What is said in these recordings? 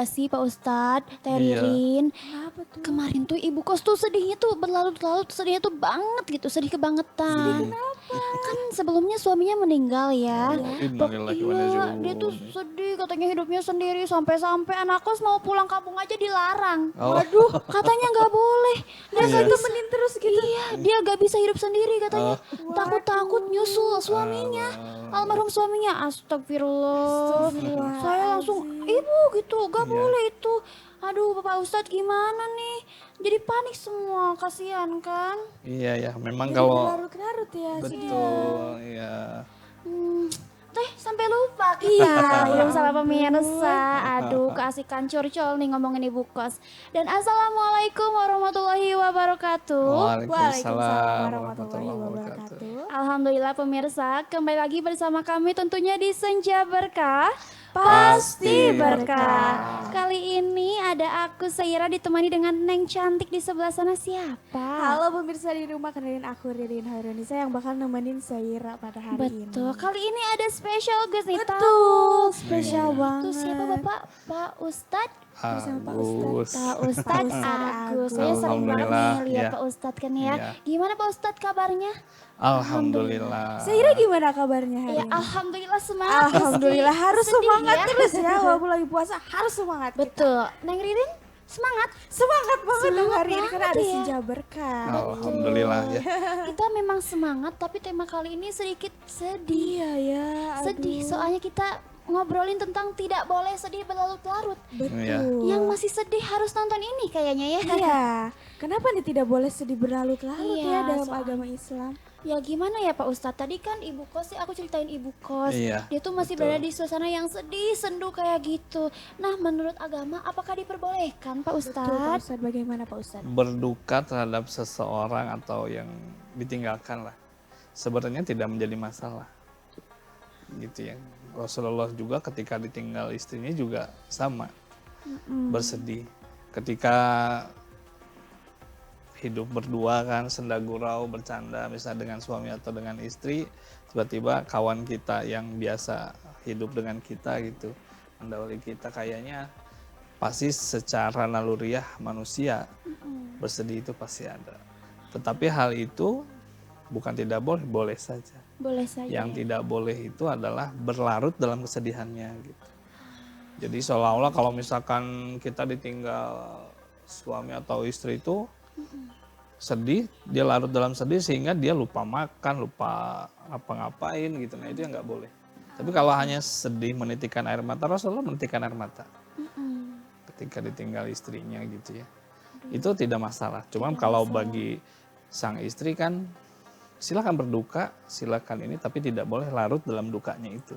nggak sih Pak Ustadz, Teh Iya. Ririn? Kenapa tuh? Kemarin tuh ibu kos tuh sedihnya tuh berlarut-larut, sedihnya tuh banget gitu, sedih kebangetan. Kan sebelumnya suaminya meninggal ya. Oh, innalillahi wa inna ilaihi Iya, dia tuh raji'un. sedih katanya hidupnya sendiri sampai-sampai anak kos mau pulang kampung aja dilarang. Oh. Waduh, katanya nggak boleh. Dia Iya. nggak temenin terus gitu. Iya, dia nggak bisa hidup sendiri katanya. Takut-takut nyusul suaminya. Almarhum suaminya, astagfirullah. Saya langsung, ibu gitu, gak Iya. boleh itu. Aduh Bapak Ustadz gimana nih? Jadi panik semua, kasihan kan? Iya ya, memang Jadi kalau berlarut-larut ya sedih. betul, ya. Teh sampai lupa kita yang sama pemirsa. Aduh keasikan curcol nih ngomongin ibu kos. Dan assalamualaikum warahmatullahi wabarakatuh. Waalaikumsalam warahmatullahi wabarakatuh. Alhamdulillah pemirsa, kembali lagi bersama kami tentunya di Senja Berkah. Pasti Berkah. Kali ini ada aku Saira ditemani dengan Neng cantik di sebelah sana siapa? Halo pemirsa di rumah, kenalin aku Ririn Hairunisa yang bakal nemenin Saira pada hari ini. Betul, kali ini ada special guest nih. Betul, spesial Itu banget. siapa Bapak? Pak Ustadz? Bersama Pak Agus. Pak Ustadz Agus. Saya sering banget nih Alhamdulillah, lihat ya. Pak Ustadz kan ya. Iya. Gimana Pak Ustadz kabarnya? Alhamdulillah. Saira gimana kabarnya hari Ya ini? alhamdulillah semangat. Alhamdulillah meski harus sedih semangat ya. terus ya, walaupun lagi puasa harus semangat. Betul. Neng Ririn semangat. Semangat banget dong Semangat hari ini karena banget ada ya. senja berkah. Alhamdulillah ya. Kita memang semangat tapi tema kali ini sedikit sedih. Iya ya, Sedih soalnya kita ngobrolin tentang tidak boleh sedih berlarut-larut. Iya. betul. Yang masih sedih harus nonton ini kayaknya ya. Iya, kenapa nih tidak boleh sedih berlarut-larut Iya, ya dalam soalnya- agama Islam? Ya gimana ya Pak Ustadz, tadi kan ibu kos sih aku ceritain ibu kos. Iya, Dia tuh masih betul. berada di suasana yang sedih, sendu kayak gitu. Nah menurut agama apakah diperbolehkan Pak Betul Pak Ustadz? Ustadz, bagaimana Pak Ustadz? Berduka terhadap seseorang atau yang ditinggalkan lah, sebenarnya tidak menjadi masalah. Gitu ya. Rasulullah juga ketika ditinggal istrinya juga sama, bersedih. Ketika hidup berdua kan, senda gurau, bercanda misalnya dengan suami atau dengan istri, tiba-tiba kawan kita yang biasa hidup dengan kita gitu, mendahului kita, kayaknya pasti secara naluriah manusia bersedih itu pasti ada. Tetapi hal itu bukan tidak boleh, boleh saja. Boleh saja. Yang tidak boleh itu adalah berlarut dalam kesedihannya gitu. Jadi seolah-olah kalau misalkan kita ditinggal suami atau istri itu sedih, dia larut dalam sedih sehingga dia lupa makan, lupa ngapa-ngapain gitu. Nah itu yang nggak boleh. Tapi kalau hanya sedih menitikkan air mata, Rasulullah menitikkan air mata ketika ditinggal istrinya gitu ya. Itu tidak masalah. Cuman kalau bagi sang istri kan silakan berduka, silakan ini, tapi tidak boleh larut dalam dukanya itu.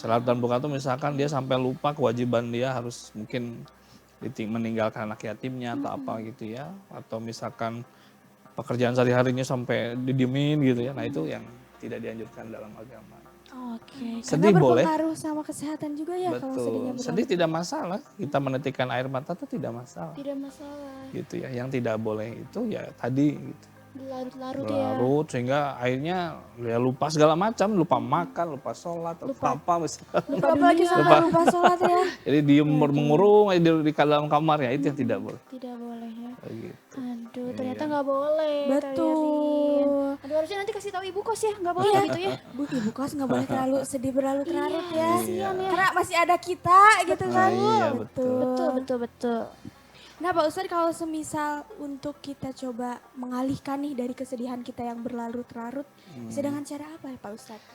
Larut dalam duka itu misalkan dia sampai lupa kewajiban dia harus mungkin meninggalkan anak yatimnya atau apa gitu ya, atau misalkan pekerjaan sehari-harinya sampai didiemin gitu ya. Nah itu yang tidak dianjurkan dalam agama. Oke, Sedih karena boleh. berpengaruh sama kesehatan juga ya kalau sedihnya Betul. Sedih tidak masalah. Kita menitikkan air mata itu tidak masalah. Tidak masalah. Gitu ya. Yang tidak boleh itu ya tadi gitu. Berlarut-larut ya. Berlarut sehingga akhirnya ya lupa segala macam, lupa makan, lupa sholat, lupa apa misalnya. Lupa apalagi sampai lupa sholat ya. Jadi diem mengurung aja di dalam kamar ya, itu yang tidak boleh. Tidak boleh ya. Kayak gitu. Aduh ternyata nggak boleh. Teh Ririn. Betul. Aduh harusnya nanti kasih tahu ibu kos ya, nggak boleh gitu ya. Ibu kos nggak boleh terlalu sedih berlarut-larut ya. Kasihan ya. Karena masih ada kita gitu kan. Iya, betul. Betul. Nah Pak Ustadz, kalau semisal untuk kita coba mengalihkan nih dari kesedihan kita yang berlarut-larut, bisa dengan cara apa ya Pak Ustadz?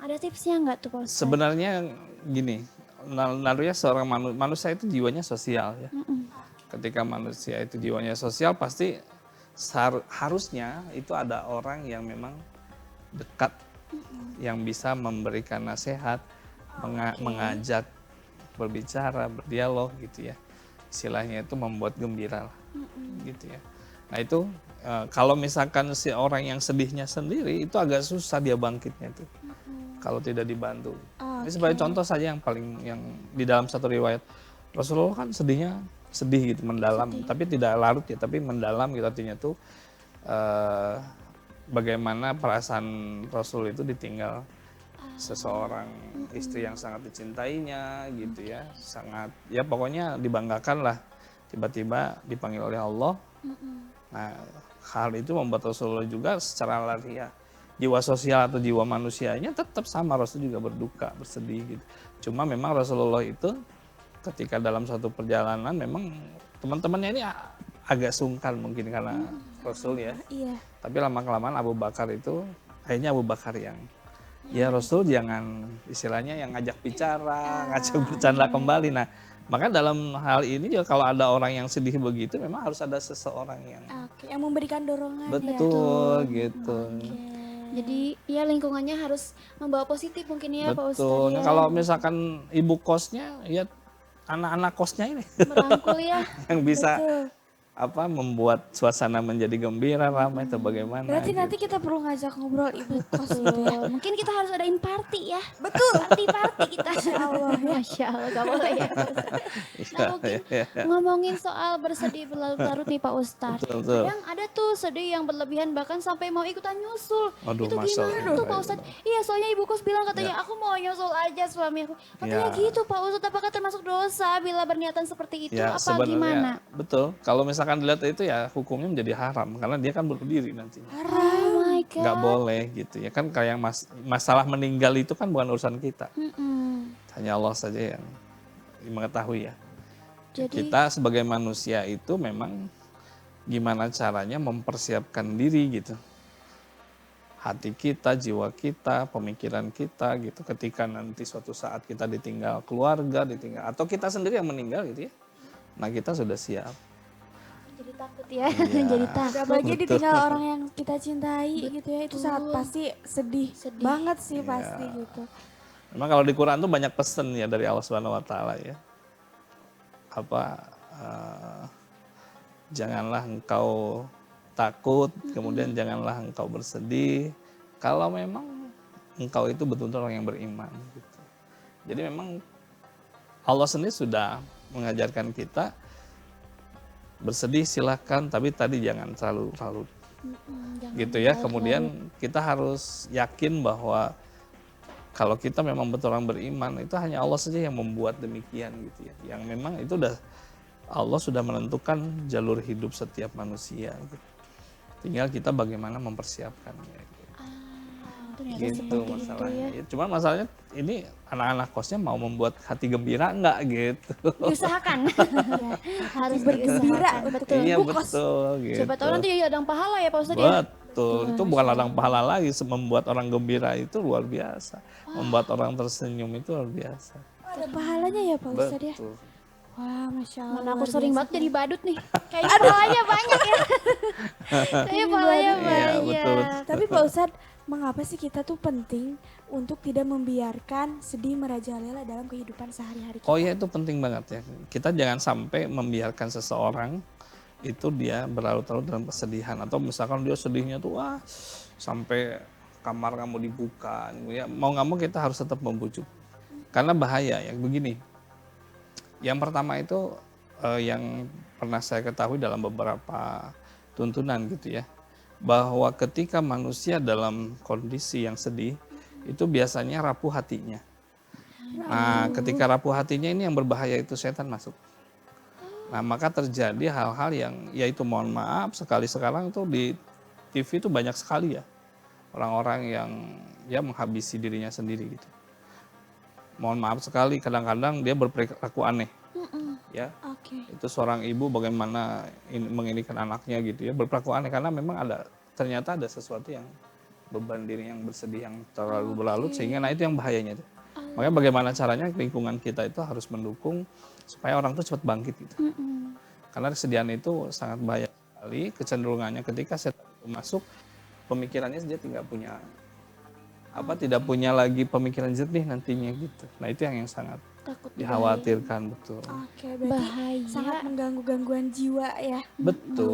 Ada tipsnya nggak tuh Pak Ustadz? Sebenarnya gini, naruhnya seorang manusia itu jiwanya sosial ya. Ketika manusia itu jiwanya sosial pasti harusnya itu ada orang yang memang dekat, yang bisa memberikan nasihat, mengajak berbicara, berdialog gitu ya. Istilahnya itu membuat gembira lah, gitu ya. Nah itu kalau misalkan si orang yang sedihnya sendiri itu agak susah dia bangkitnya tuh, kalau tidak dibantu. Ini sebagai contoh saja yang di dalam satu riwayat Rasulullah kan sedihnya sedih gitu, mendalam, tapi tidak larut ya, tapi mendalam gitu artinya tuh bagaimana perasaan Rasul itu ditinggal seseorang istri yang sangat dicintainya gitu ya, sangat ya pokoknya dibanggakan lah, tiba-tiba dipanggil oleh Allah. Nah, hal itu membuat Rasulullah juga secara lahiriah jiwa sosial atau jiwa manusianya tetap sama, Rasul juga berduka, bersedih gitu. Cuma memang Rasulullah itu ketika dalam satu perjalanan memang teman-temannya ini agak sungkan mungkin karena Rasul ya. Iya. Tapi lama-kelamaan Abu Bakar itu akhirnya Abu Bakar yang ya Rasul jangan istilahnya yang ngajak bicara, ngajak bercanda kembali. Nah, maka dalam hal ini juga kalau ada orang yang sedih begitu memang harus ada seseorang yang Oke, yang memberikan dorongan ya. betul gitu. Jadi ya lingkungannya harus membawa positif mungkin ya Pak Ustadz Betul. ya. Nah, kalau misalkan ibu kosnya ya anak-anak kosnya ini Merangkul ya. yang bisa Betul. membuat suasana menjadi gembira, ramai atau bagaimana. Berarti gitu. nanti kita perlu ngajak ngobrol ibu kos gitu ya. Betul. Mungkin kita harus adain party ya. Betul. Party kita. Masya Allah ya. Masya Allah, gak boleh ya Pak Ustadz. Nah mungkin ngomongin soal bersedih berlarut-larut nih Pak Ustadz. Betul, betul. Kadang ada tuh sedih yang berlebihan bahkan sampai mau ikutan nyusul. Aduh, Itu Masya gimana Allah. tuh Pak Ustadz? Iya soalnya ibu kos bilang katanya aku mau nyusul aja suami aku. Katanya Ya. gitu Pak Ustadz, apakah termasuk dosa bila berniatan seperti itu? Ya Apa sebenarnya gimana? betul. Kalau misalkan dilihat itu ya hukumnya menjadi haram karena dia kan bunuh diri nantinya. Oh my God. Nggak boleh gitu ya kan, kayak masalah meninggal itu kan bukan urusan kita. Mm-mm. Hanya Allah saja yang mengetahui ya. Jadi Kita sebagai manusia itu memang gimana caranya mempersiapkan diri gitu. Hati kita, jiwa kita, pemikiran kita gitu. Ketika nanti suatu saat kita ditinggal keluarga, ditinggal atau kita sendiri yang meninggal gitu ya. Nah kita sudah siap. jadi takut ya. Iya. Jadi takut. Apalagi Betul. ditinggal orang yang kita cintai gitu ya. Itu sangat pasti sedih, Sedih. banget sih Iya. pasti gitu. Memang kalau di Quran tuh banyak pesan ya dari Allah Subhanahu wa taala ya. Janganlah engkau takut, kemudian janganlah engkau bersedih kalau memang engkau itu betul-betul orang yang beriman gitu. Jadi memang Allah sendiri sudah mengajarkan kita bersedih silahkan, tapi tadi jangan terlalu larut Jangan gitu ya. larut-larut. Kemudian kita harus yakin bahwa kalau kita memang betul orang beriman, itu hanya Allah saja yang membuat demikian gitu ya. Yang memang itu Allah sudah menentukan jalur hidup setiap manusia gitu. Tinggal kita bagaimana mempersiapkannya gitu. Ternyata Gitu seperti itu masalahnya. ya. Cuman masalahnya ini anak-anak kosnya mau membuat hati gembira enggak gitu. Diusahakan. Harus Bergembira, diusahakan. Betul. Iya Bukos. betul gitu. Siapa tahu nanti jadi ladang pahala ya Pak Ustadz ya. Betul, itu bukan ladang pahala lagi. Membuat orang gembira itu luar biasa. Membuat orang tersenyum itu luar biasa. Ada pahalanya ya Pak Ustadz ya. Betul. Wah, Masya Allah. Mana aku luar sering biasa. banget jadi badut nih. Kayak pahalanya banyak ya. Kayak pahalanya Iya, banyak. betul. Tapi Pak Ustadz, mengapa sih kita tuh penting untuk tidak membiarkan sedih merajalela dalam kehidupan sehari-hari kita? Oh ya itu penting banget ya. Kita jangan sampai membiarkan seseorang itu dia berlarut-larut dalam kesedihan. Atau misalkan dia sedihnya tuh wah sampai kamar kamu dibuka. Ya, mau nggak mau kita harus tetap membujuk. Karena bahaya ya begini. Yang pertama itu yang pernah saya ketahui dalam beberapa tuntunan gitu ya. Bahwa ketika manusia dalam kondisi yang sedih, itu biasanya rapuh hatinya. Nah, ketika rapuh hatinya ini yang berbahaya itu setan masuk. Nah, maka terjadi hal-hal yang, yaitu mohon maaf, sekali sekarang itu di TV itu banyak sekali ya. Orang-orang yang ya menghabisi dirinya sendiri gitu. Mohon maaf sekali, kadang-kadang dia berperilaku aneh. Ya, Oke. itu seorang ibu bagaimana menginikan anaknya gitu ya, berperilaku aneh karena memang ternyata ada sesuatu yang beban diri yang bersedih yang terlalu berlarut sehingga nah itu yang bahayanya tuh. Makanya bagaimana caranya lingkungan kita itu harus mendukung supaya orang tuh cepat bangkit gitu. Karena kesedihan itu sangat bahaya sekali, kecenderungannya ketika setan itu masuk pemikirannya dia tidak punya lagi pemikiran jernih nantinya gitu. Nah, itu yang sangat Takut dikhawatirkan, betul. Oke, berarti bahaya. sangat mengganggu gangguan jiwa ya. Stres dan Betul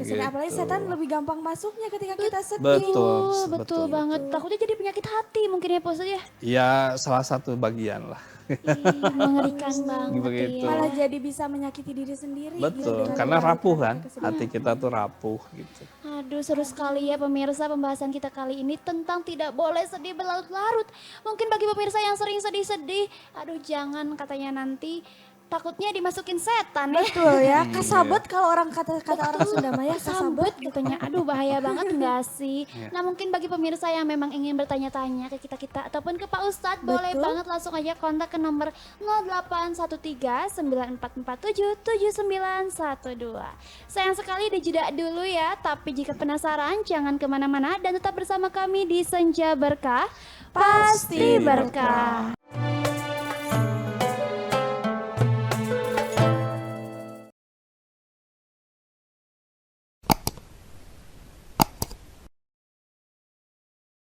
kesedihan. Apalagi gitu. setan lebih gampang masuknya ketika kita sedih. Betul, Betul banget. Takutnya jadi penyakit hati mungkin ya Pak Ustadz ya. Ya salah satu bagian lah. Ih, mengerikan banget Begitu. ya. Malah jadi bisa menyakiti diri sendiri. Betul, dengan karena berlarut-larut rapuh kan, kesedihan. hati kita tuh rapuh gitu. Aduh seru sekali ya pemirsa pembahasan kita kali ini tentang tidak boleh sedih berlarut-larut. Mungkin bagi pemirsa yang sering sedih-sedih, aduh jangan katanya nanti takutnya dimasukin setan ya. Betul ya, kasabet kalau orang kata orang Sunda Maya Sambut kasabet. katanya, aduh bahaya banget enggak sih? Iya. Nah mungkin bagi pemirsa yang memang ingin bertanya-tanya ke kita-kita ataupun ke Pak Ustadz, boleh banget langsung aja kontak ke nomor 0813-9447-7912. Sayang sekali dijeda dulu ya, tapi jika penasaran jangan kemana-mana dan tetap bersama kami di Senja Berkah, pasti berkah.